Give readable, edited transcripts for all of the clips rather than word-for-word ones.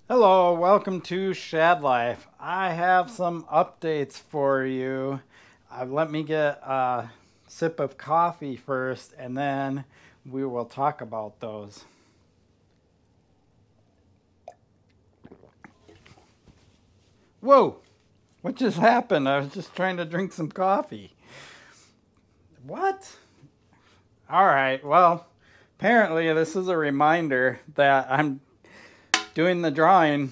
Hello, welcome to Shad Life. I have some updates for you. Let me get a sip of coffee first, and then we will talk about those. Whoa, what just happened? I was just trying to drink some coffee. What? All right, well, apparently this is a reminder that I'm doing the drawing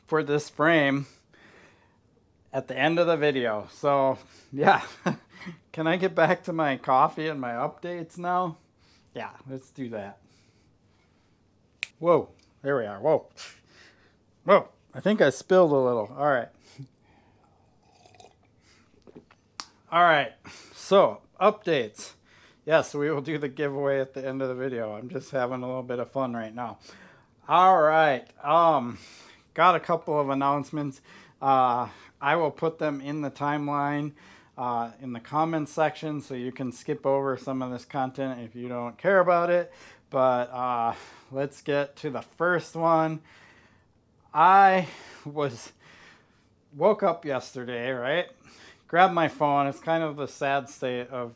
for this frame at the end of the video. So, yeah. Can I get back to my coffee and my updates now? Yeah, let's do that. Whoa, there we are. Whoa. Whoa, I think I spilled a little. All right. All right. So, updates. Yes, we will do the giveaway at the end of the video. I'm just having a little bit of fun right now. All right. Got a couple of announcements. I will put them in the timeline in the comments section, so you can skip over some of this content if you don't care about it. But let's get to the first one. I woke up yesterday, right? Grabbed my phone. It's kind of the sad state of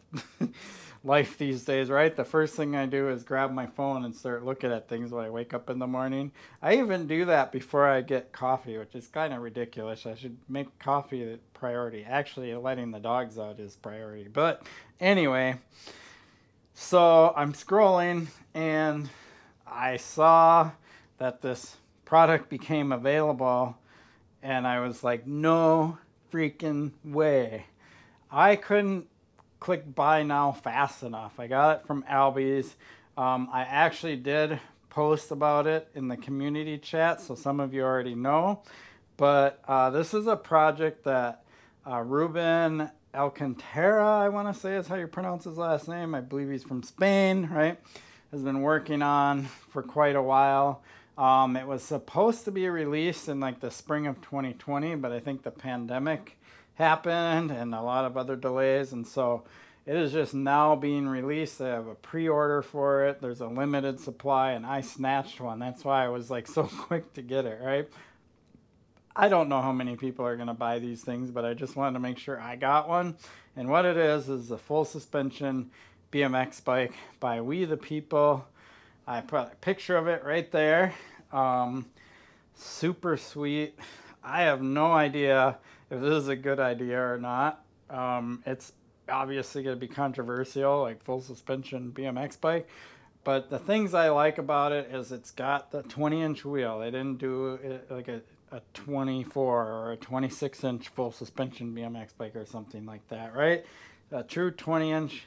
life these days, right? The first thing I do is grab my phone and start looking at things when I wake up in the morning. I even do that before I get coffee, which is kind of ridiculous. I should make coffee a priority. Actually, letting the dogs out is priority. But anyway, so I'm scrolling and I saw that this product became available, and I was like, no freaking way. I couldn't click buy now fast enough. I got it from Albies. I actually did post about it in the community chat, so some of you already know. But this is a project that Ruben Alcantara, I want to say is how you pronounce his last name. I believe he's from Spain, right? Has been working on for quite a while. It was supposed to be released in like the spring of 2020, but I think the pandemic happened and a lot of other delays, and so it is just now being released. They have a pre-order for it. There's a limited supply, and I snatched one. That's why I was like so quick to get it, right? I don't know how many people are going to buy these things, but I just wanted to make sure I got one. And what it is a full suspension BMX bike by We the People. I put a picture of it right there. Super sweet. I have no idea if this is a good idea or not. It's obviously going to be controversial, like full suspension BMX bike. But the things I like about it is it's got the 20-inch wheel. They didn't do it like a 24 or a 26-inch full suspension BMX bike or something like that, right? A true 20-inch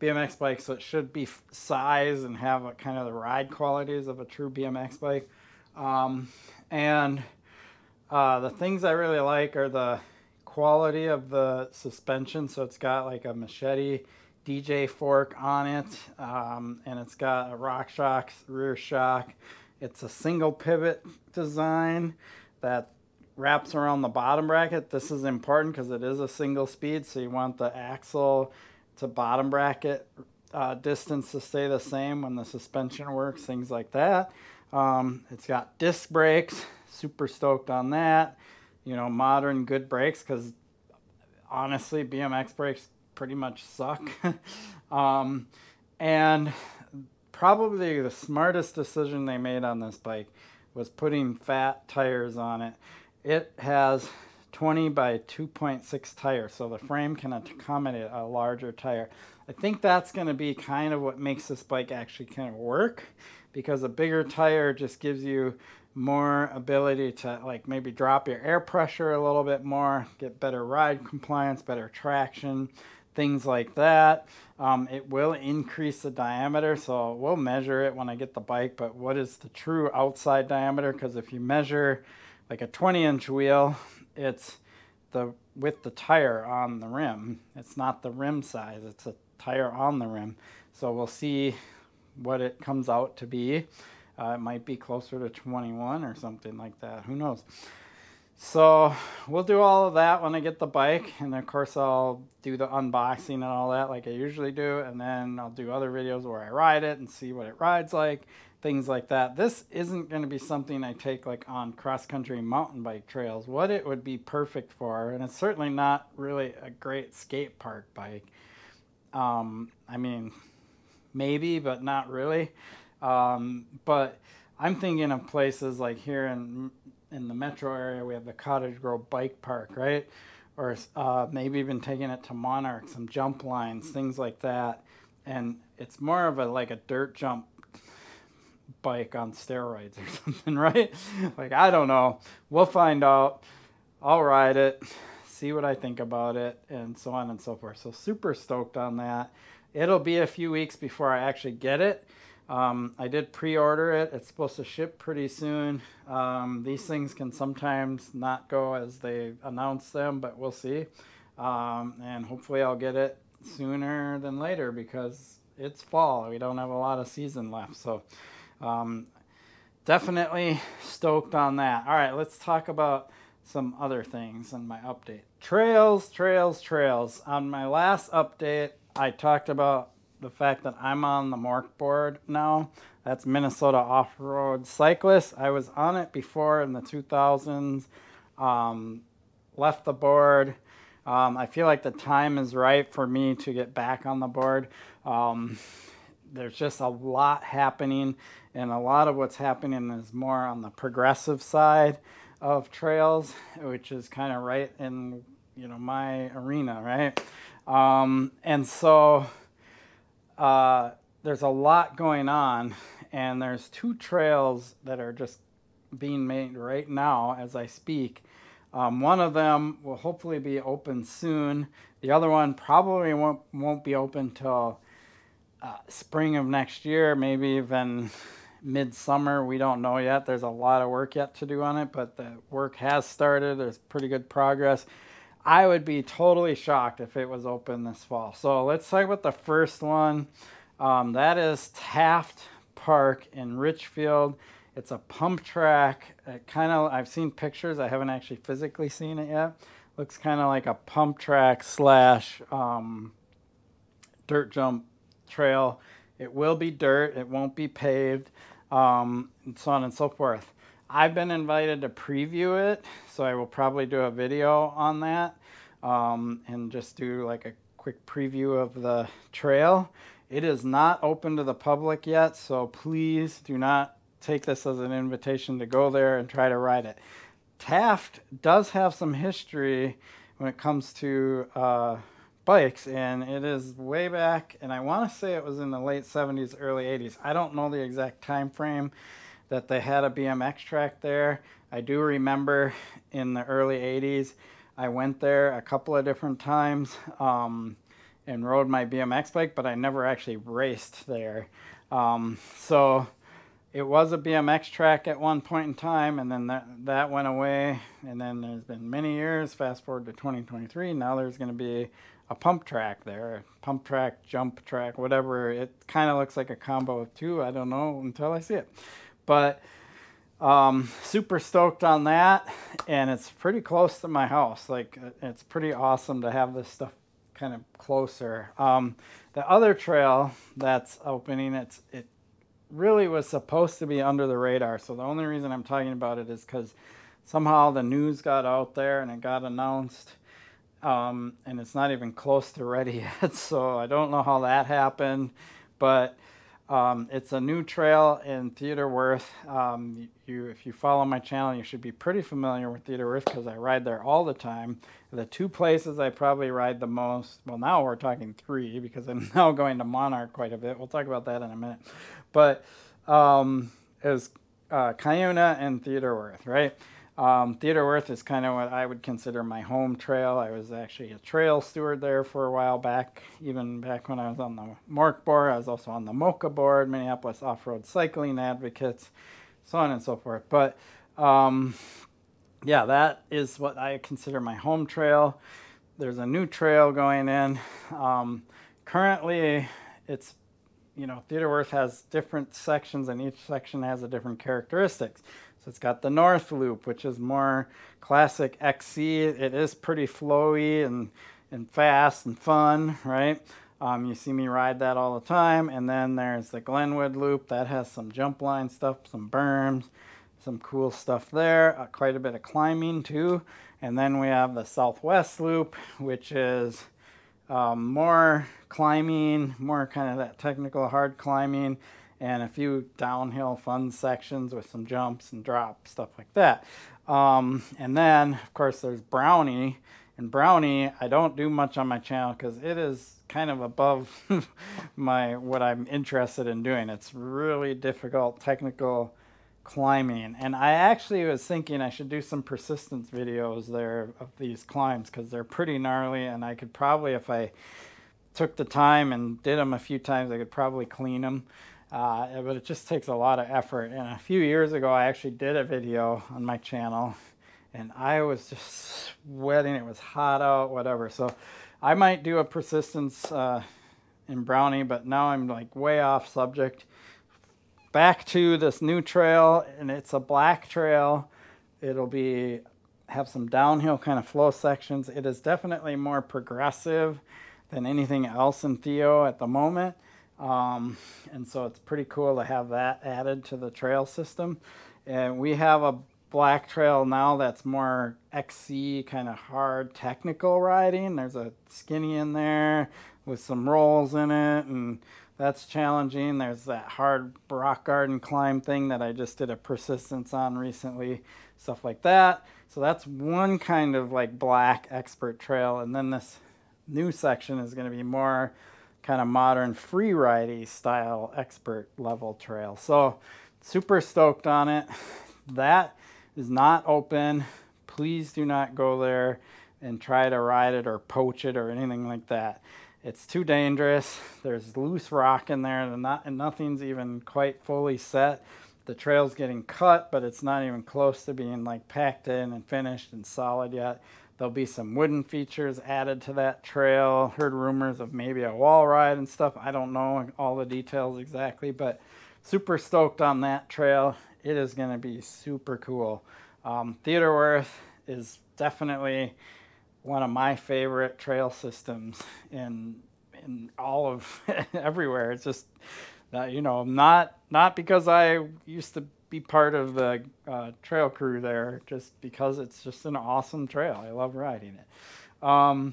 BMX bike, so it should be size and have a, kind of the ride qualities of a true BMX bike. And the things I really like are the quality of the suspension. So it's got like a Machete DJ fork on it, and it's got a RockShox rear shock. It's a single pivot design that wraps around the bottom bracket. This is important because it is a single speed, so you want the axle to bottom bracket distance to stay the same when the suspension works, things like that. It's got disc brakes, super stoked on that. You know, modern good brakes, because honestly, BMX brakes pretty much suck. And probably the smartest decision they made on this bike was putting fat tires on it. It has 20 by 2.6 tires, so the frame can accommodate a larger tire. I think that's going to be kind of what makes this bike actually kind of work, because a bigger tire just gives you more ability to like maybe drop your air pressure a little bit more, get better ride compliance, better traction, things like that. It will increase the diameter, so we'll measure it when I get the bike, but what is the true outside diameter? Because if you measure like a 20-inch wheel, it's the with the tire on the rim. It's not the rim size, it's a tire on the rim. So we'll see what it comes out to be. It might be closer to 21 or something like that. Who knows? So we'll do all of that when I get the bike, and of course I'll do the unboxing and all that like I usually do, and then I'll do other videos where I ride it and see what it rides like, things like that. This isn't going to be something I take like on cross-country mountain bike trails. What it would be perfect for, and it's certainly not really a great skate park bike. I mean, maybe, but not really. But I'm thinking of places like here in the metro area, we have the Cottage Grove Bike Park, right? Or maybe even taking it to Monarch, some jump lines, things like that. And it's more of like a dirt jump bike on steroids or something, right? Like, I don't know. We'll find out. I'll ride it, see what I think about it, and so on and so forth. So super stoked on that. It'll be a few weeks before I actually get it. I did pre-order it. It's supposed to ship pretty soon. These things can sometimes not go as they announce them, but we'll see. And hopefully I'll get it sooner than later because it's fall. We don't have a lot of season left. So definitely stoked on that. All right, let's talk about some other things in my update. Trails. On my last update, I talked about the fact that I'm on the Mork board now. That's Minnesota Off-Road Cyclist. I was on it before in the 2000s, left the board. I feel like the time is right for me to get back on the board. There's just a lot happening, and a lot of what's happening is more on the progressive side of trails, which is kind of right in, my arena, right? And so there's a lot going on, and there's 2 trails that are just being made right now as I speak. One of them will hopefully be open soon. The other one probably won't be open till spring of next year, maybe even midsummer. We don't know yet. There's a lot of work yet to do on it, but the work has started. There's pretty good progress. I would be totally shocked if it was open this fall. So let's talk about the first one. That is Taft Park in Richfield. It's a pump track. I've seen pictures. I haven't actually physically seen it yet. Looks kind of like a pump track / dirt jump trail. It will be dirt. It won't be paved, and so on and so forth. I've been invited to preview it, so I will probably do a video on that and just do like a quick preview of the trail. It is not open to the public yet, so please do not take this as an invitation to go there and try to ride it. Taft does have some history when it comes to bikes, and it is way back, and I want to say it was in the late 70s, early 80s. I don't know the exact time frame that they had a BMX track there. I do remember in the early 80s, I went there a couple of different times and rode my BMX bike, but I never actually raced there. So it was a BMX track at one point in time, and then that went away, and then there's been many years, fast forward to 2023, now there's going to be a pump track there, pump track, jump track, whatever. It kind of looks like a combo of 2. I don't know until I see it. But super stoked on that, and it's pretty close to my house. Like, it's pretty awesome to have this stuff kind of closer. The other trail that's opening, it really was supposed to be under the radar. So the only reason I'm talking about it is because somehow the news got out there and it got announced, and it's not even close to ready yet. So I don't know how that happened, but it's a new trail in Theodore Wirth. If you follow my channel, you should be pretty familiar with Theodore Wirth because I ride there all the time. The 2 places I probably ride the most, well, now we're talking 3 because I'm now going to Monarch quite a bit. We'll talk about that in a minute. But is Cuyuna and Theodore Wirth, right? Theodore Wirth is kind of what I would consider my home trail. I was actually a trail steward there for a while back, even back when I was on the Mork board. I was also on the Mocha board, Minneapolis Off-Road Cycling Advocates, so on and so forth. But yeah, that is what I consider my home trail. There's a new trail going in. Currently, it's, Theodore Wirth has different sections, and each section has a different characteristics. So it's got the North Loop, which is more classic XC. It is pretty flowy and fast and fun, right? You see me ride that all the time. And then there's the Glenwood Loop that has some jump line stuff, some berms, some cool stuff there, quite a bit of climbing too. And then we have the Southwest Loop, which is more climbing, more kind of that technical hard climbing, and a few downhill fun sections with some jumps and drops, stuff like that. And then, of course, there's Brownie. And Brownie, I don't do much on my channel because it is kind of above what I'm interested in doing. It's really difficult technical climbing, and I actually was thinking I should do some persistence videos there of these climbs because they're pretty gnarly, and I could probably, if I took the time and did them a few times, I could probably clean them, but it just takes a lot of effort. And a few years ago I actually did a video on my channel and I was just sweating. It was hot out, whatever. So I might do a persistence in Brownie, but now I'm like way off subject. Back to this new trail, and it's a black trail. It'll have some downhill kind of flow sections. It is definitely more progressive than anything else in Theo at the moment. And so it's pretty cool to have that added to the trail system. And we have a black trail now that's more XC kind of hard technical riding. There's a skinny in there with some rolls in it, and that's challenging. There's that hard rock garden climb thing that I just did a persistence on recently, stuff like that. So that's one kind of like black expert trail. And then this new section is going to be more kind of modern free ridey style expert level trail. So super stoked on it. That is not open. Please do not go there and try to ride it or poach it or anything like that. It's too dangerous. There's loose rock in there, and nothing's even quite fully set. The trail's getting cut, but it's not even close to being like packed in and finished and solid yet. There'll be some wooden features added to that trail. Heard rumors of maybe a wall ride and stuff. I don't know all the details exactly, but super stoked on that trail. It is going to be super cool. Theodore Wirth is definitely one of my favorite trail systems in all of everywhere. It's just you know, not because I used to be part of the trail crew there, just because it's just an awesome trail. I love riding it.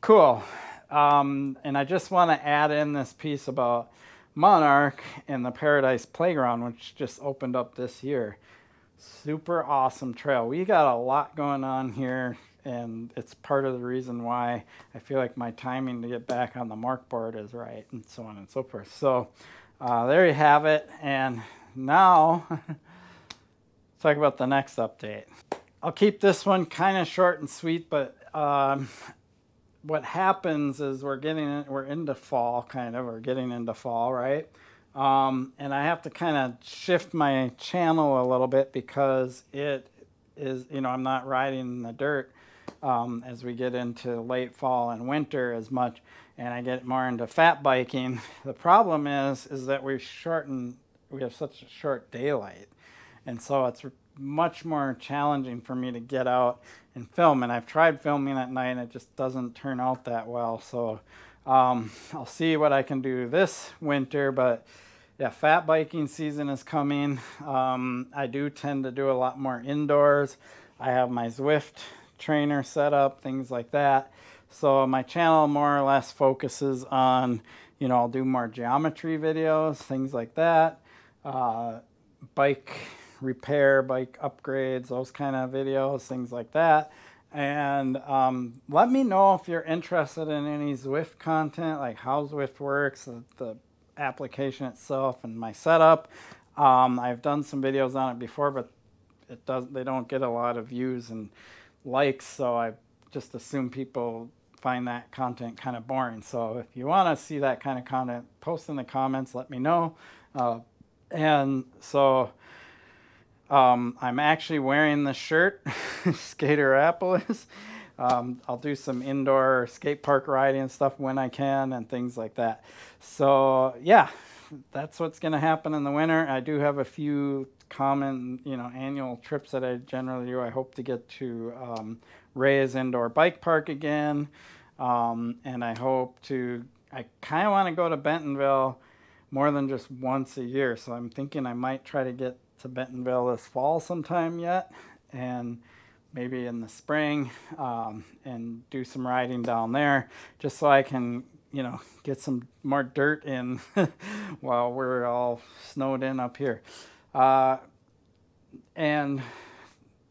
Cool. And I just want to add in this piece about Monarch and the Paradise Playground, which just opened up this year. Super awesome trail. We got a lot going on here, and it's part of the reason why I feel like my timing to get back on the mark board is right, and so on and so forth. So there you have it. And now talk about the next update. I'll keep this one kind of short and sweet, but what happens is we're into fall, kind of, or getting into fall, right? And I have to kind of shift my channel a little bit because it is, you know, I'm not riding in the dirt as we get into late fall and winter as much, and I get more into fat biking. The problem is that we have such a short daylight, and so it's much more challenging for me to get out and film. And I've tried filming at night and it just doesn't turn out that well. So I'll see what I can do this winter, but yeah, fat biking season is coming. I do tend to do a lot more indoors. I have my Zwift trainer set up, things like that. So my channel more or less focuses on, you know, I'll do more geometry videos, things like that, bike repair, bike upgrades, those kind of videos, things like that. And let me know if you're interested in any Zwift content, like how Zwift works, the application itself, and my setup. I've done some videos on it before, but they don't get a lot of views and likes, so I just assume people find that content kind of boring. So if you want to see that kind of content, post in the comments, let me know. And so I'm actually wearing this shirt, Skaterapolis. I'll do some indoor skate park riding and stuff when I can and things like that. So yeah, that's what's going to happen in the winter. I do have a few common, you know, annual trips that I generally do. I hope to get to Reyes Indoor Bike Park again. And I hope to I kind of want to go to Bentonville more than just once a year. So I'm thinking I might try to get to Bentonville this fall sometime yet, and maybe in the spring, and do some riding down there just so I can, you know, get some more dirt in while we're all snowed in up here. And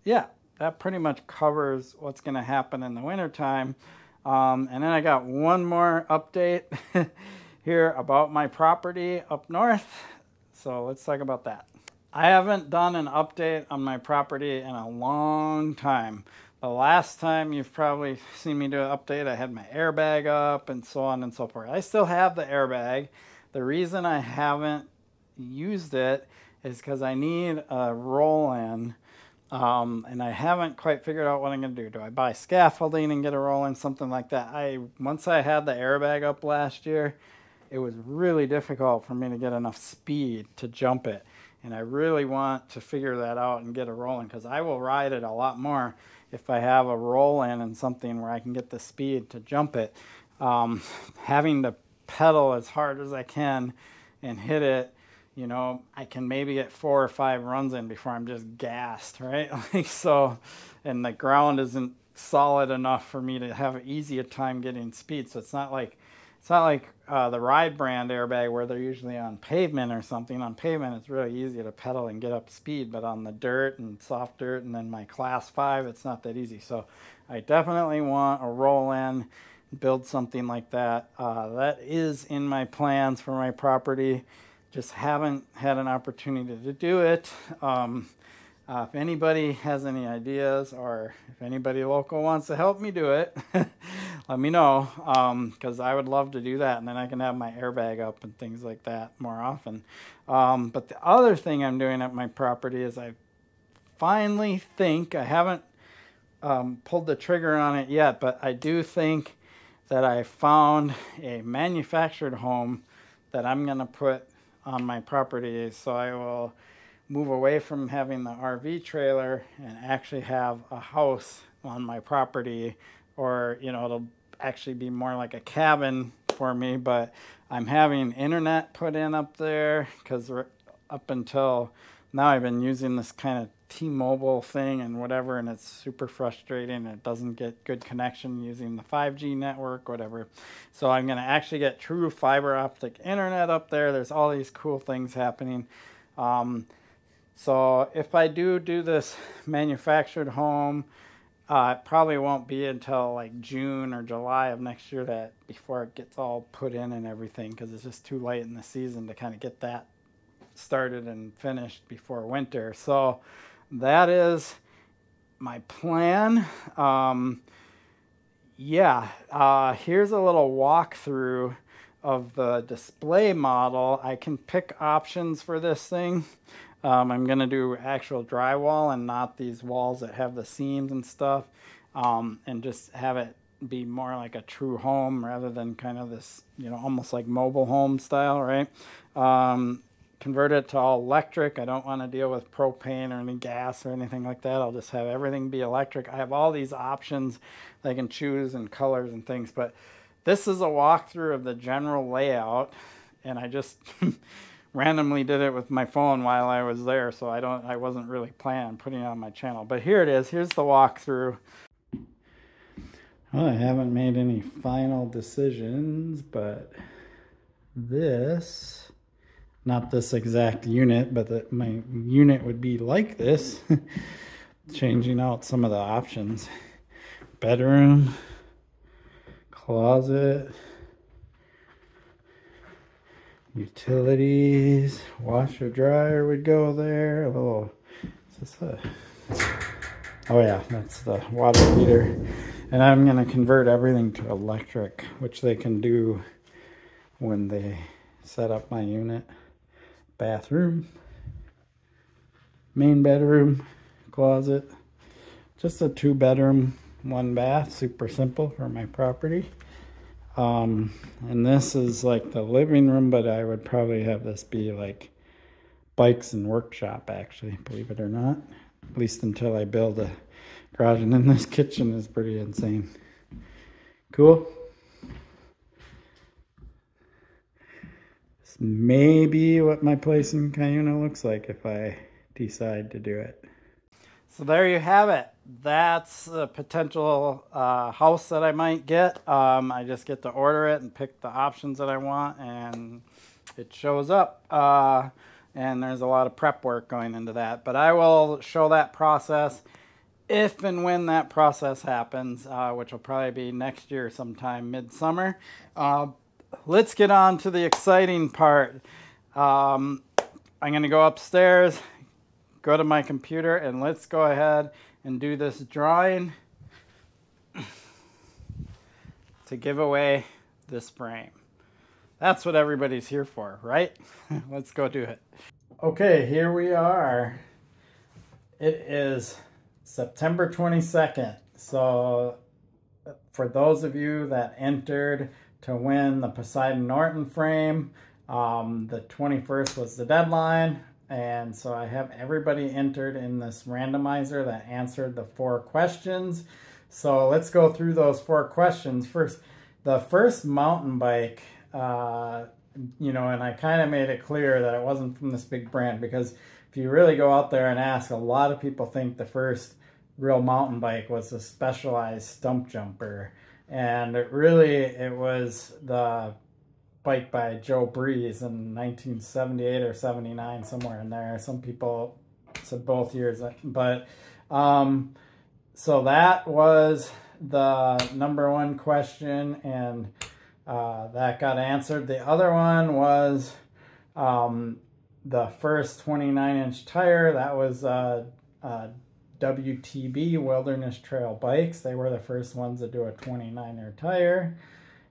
yeah, that pretty much covers what's going to happen in the wintertime. And then I got one more update here about my property up north. So let's talk about that. I haven't done an update on my property in a long time. The last time you've probably seen me do an update, I had my airbag up and so on and so forth. I still have the airbag. The reason I haven't used it is because I need a roll-in. And I haven't quite figured out what I'm going to do. Do I buy scaffolding and get a roll-in, something like that? Once I had the airbag up last year, it was really difficult for me to get enough speed to jump it. And I really want to figure that out and get a roll-in, because I will ride it a lot more if I have a roll-in and something where I can get the speed to jump it. Having to pedal as hard as I can and hit it, you know, I can maybe get 4 or 5 runs in before I'm just gassed, right? Like, so, and the ground isn't solid enough for me to have an easier time getting speed. So it's not like the Ride brand airbag where they're usually on pavement or something. On pavement, it's really easy to pedal and get up speed, but on the dirt and soft dirt and then my class 5, it's not that easy. So I definitely want a roll-in, build something like that. That is in my plans for my property. Just haven't had an opportunity to do it. If anybody has any ideas, or if anybody local wants to help me do it, let me know, because I would love to do that, and then I can have my airbag up and things like that more often. But the other thing I'm doing at my property is I finally think, I haven't pulled the trigger on it yet, but I do think that I found a manufactured home that I'm going to put on my property. So I will move away from having the RV trailer and actually have a house on my property, or, you know, it'll actually be more like a cabin for me. But I'm having internet put in up there, because up until now I've been using this kind of T-Mobile thing and whatever, and it's super frustrating. It doesn't get good connection using the 5G network, whatever. So I'm going to actually get true fiber optic internet up there. There's all these cool things happening. So if I do this manufactured home, it probably won't be until like June or July of next year before it gets all put in and everything, because it's just too late in the season to kind of get that started and finished before winter. So that is my plan. Here's a little walkthrough of the display model. I can pick options for this thing. I'm going to do actual drywall and not these walls that have the seams and stuff, and just have it be more like a true home rather than kind of this, you know, almost like mobile home style, right? Convert it to all electric. I don't want to deal with propane or any gas or anything like that. I'll just have everything be electric. I have all these options that I can choose and colors and things, but this is a walkthrough of the general layout, and I just randomly did it with my phone while I was there, so I wasn't really planning on putting it on my channel. But here it is. Here's the walkthrough. Well, I haven't made any final decisions, but this, not this exact unit, but my unit would be like this. Changing out some of the options. Bedroom, closet, utilities, washer dryer would go there. A little, is this oh yeah, that's the water heater. And I'm going to convert everything to electric, which they can do when they set up my unit. Bathroom, main bedroom, closet, just a 2-bedroom, 1 bath, super simple for my property. And this is like the living room, but I would probably have this be like bikes and workshop, actually, believe it or not, at least until I build a garage. And then this kitchen is pretty insane. Cool. maybe what my place in Cuyuna looks like if I decide to do it. So there you have it. That's a potential house that I might get. I just get to order it and pick the options that I want, and it shows up. And there's a lot of prep work going into that. But I will show that process if and when that process happens, which will probably be next year sometime midsummer. Let's get on to the exciting part. I'm going to go upstairs, go to my computer, and let's go ahead and do this drawing to give away this frame. That's what everybody's here for, right? Let's go do it. Okay, here we are. It is September 22nd. So for those of you that entered to win the Poseidon Norton frame, the 21st was the deadline. And so I have everybody entered in this randomizer that answered the 4 questions. So let's go through those 4 questions. First, the first mountain bike, you know, and I kind of made it clear that it wasn't from this big brand, because if you really go out there and ask, a lot of people think the first real mountain bike was a Specialized stump jumper. And it was the bike by Joe Breeze in 1978 or 79, somewhere in there. Some people said both years, but so that was the number 1 question, and that got answered. The other one was the first 29-inch tire. That was WTB, Wilderness Trail Bikes. They were the first ones to do a 29er tire.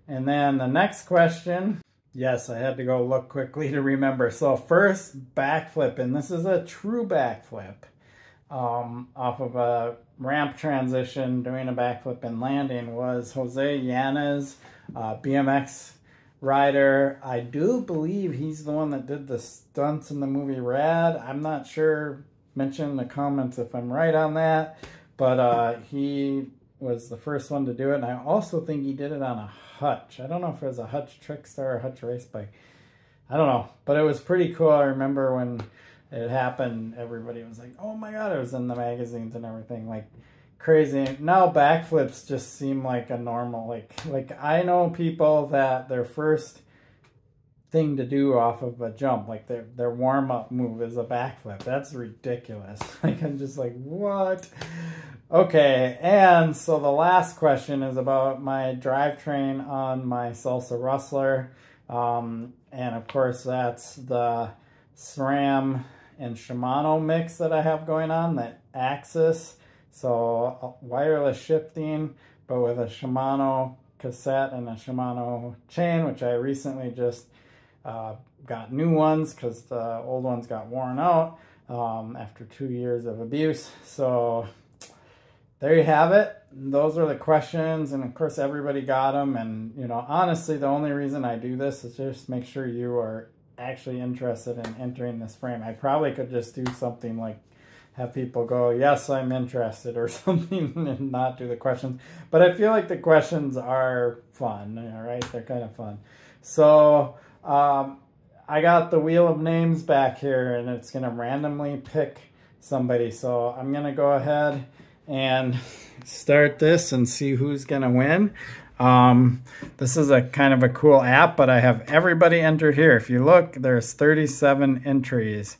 And then the next question, yes, I had to go look quickly to remember. So first, backflip, and this is a true backflip. Off of a ramp transition, doing a backflip and landing, was Jose Yanez, BMX rider. I do believe he's the one that did the stunts in the movie Rad. I'm not sure. Mention in the comments if I'm right on that. But he was the first one to do it. And I also think he did it on a Hutch. I don't know if it was a Hutch Trickstar or Hutch race bike. I don't know. But it was pretty cool. I remember when it happened, everybody was like, oh my God, it was in the magazines and everything. Like, crazy. Now backflips just seem like a normal, like I know people that their first thing to do off of a jump, like their warm-up move, is a backflip. That's ridiculous. Like, I'm just like, what? Okay, and so the last question is about my drivetrain on my Salsa Rustler. And of course that's the SRAM and Shimano mix that I have going on, the Axis. So wireless shifting, but with a Shimano cassette and a Shimano chain, which I recently just got new ones because the old ones got worn out after 2 years of abuse. So there you have it. Those are the questions, and of course everybody got them. And you know, honestly, the only reason I do this is just make sure you are actually interested in entering this frame. I probably could just do something like have people go, yes, I'm interested, or something, and not do the questions. But I feel like the questions are fun, all right? They're kind of fun. So I got the wheel of names back here, and it's going to randomly pick somebody. So I'm going to go ahead and start this and see who's going to win. This is a kind of a cool app, but I have everybody entered here. If you look, there's 37 entries.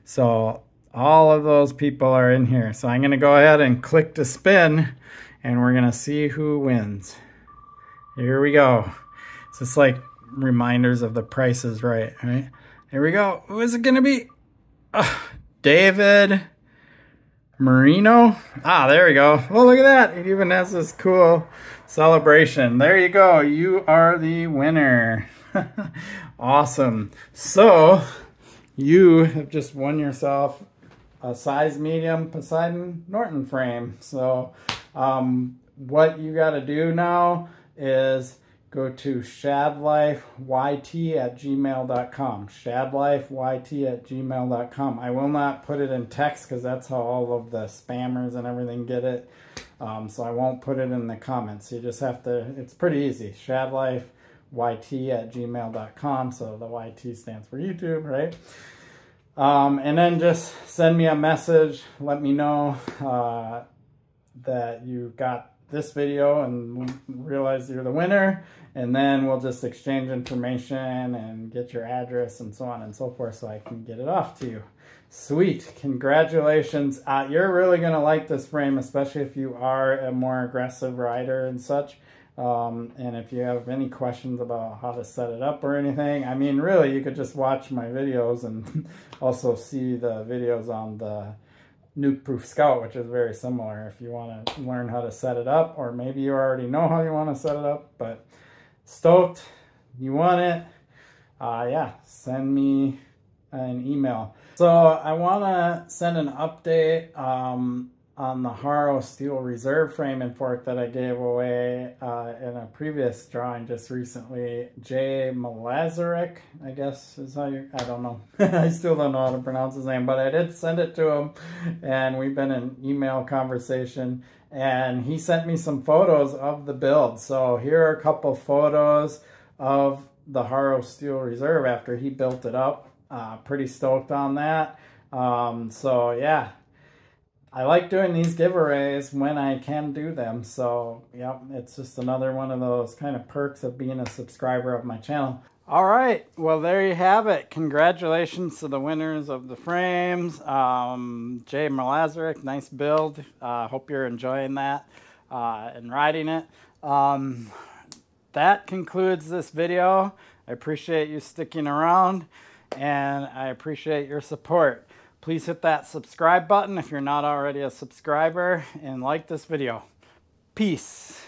So all of those people are in here. So I'm going to go ahead and click to spin, and we're going to see who wins. Here we go. It's just like reminders of the Price is Right, right? Here we go. Who is it going to be? David Marino. Ah, there we go. Oh, look at that. It even has this cool celebration. There you go. You are the winner. Awesome. So you have just won yourself a size medium Poseidon Norton frame. So what you got to do now is go to shadlifeyt@gmail.com. shadlifeyt@gmail.com. I will not put it in text because that's how all of the spammers and everything get it. So I won't put it in the comments. You just have to, it's pretty easy. shadlifeyt yt@gmail.com. So the YT stands for YouTube, right? And then just send me a message. Let me know that you got this video and realize you're the winner. And then we'll just exchange information and get your address and so on and so forth so I can get it off to you. Sweet. Congratulations. You're really going to like this frame, especially if you are a more aggressive rider and such. And if you have any questions about how to set it up or anything, I mean, really, you could just watch my videos and also see the videos on the Nuke Proof Scout, which is very similar if you want to learn how to set it up, or maybe you already know how you want to set it up, but stoked you want it. Yeah, send me an email. So I want to send an update on the Haro Steel Reserve frame and fork that I gave away in a previous drawing just recently. Jay Malazarek, I guess is how you, I don't know. I still don't know how to pronounce his name, but I did send it to him and we've been in email conversation and he sent me some photos of the build. So here are a couple photos of the Haro Steel Reserve after he built it up. Pretty stoked on that. So yeah. I like doing these giveaways when I can do them. So, yep, it's just another one of those kind of perks of being a subscriber of my channel. All right, well, there you have it. Congratulations to the winners of the frames. Jay Malazarek, nice build. Hope you're enjoying that and riding it. That concludes this video. I appreciate you sticking around and I appreciate your support. Please hit that subscribe button if you're not already a subscriber and like this video. Peace.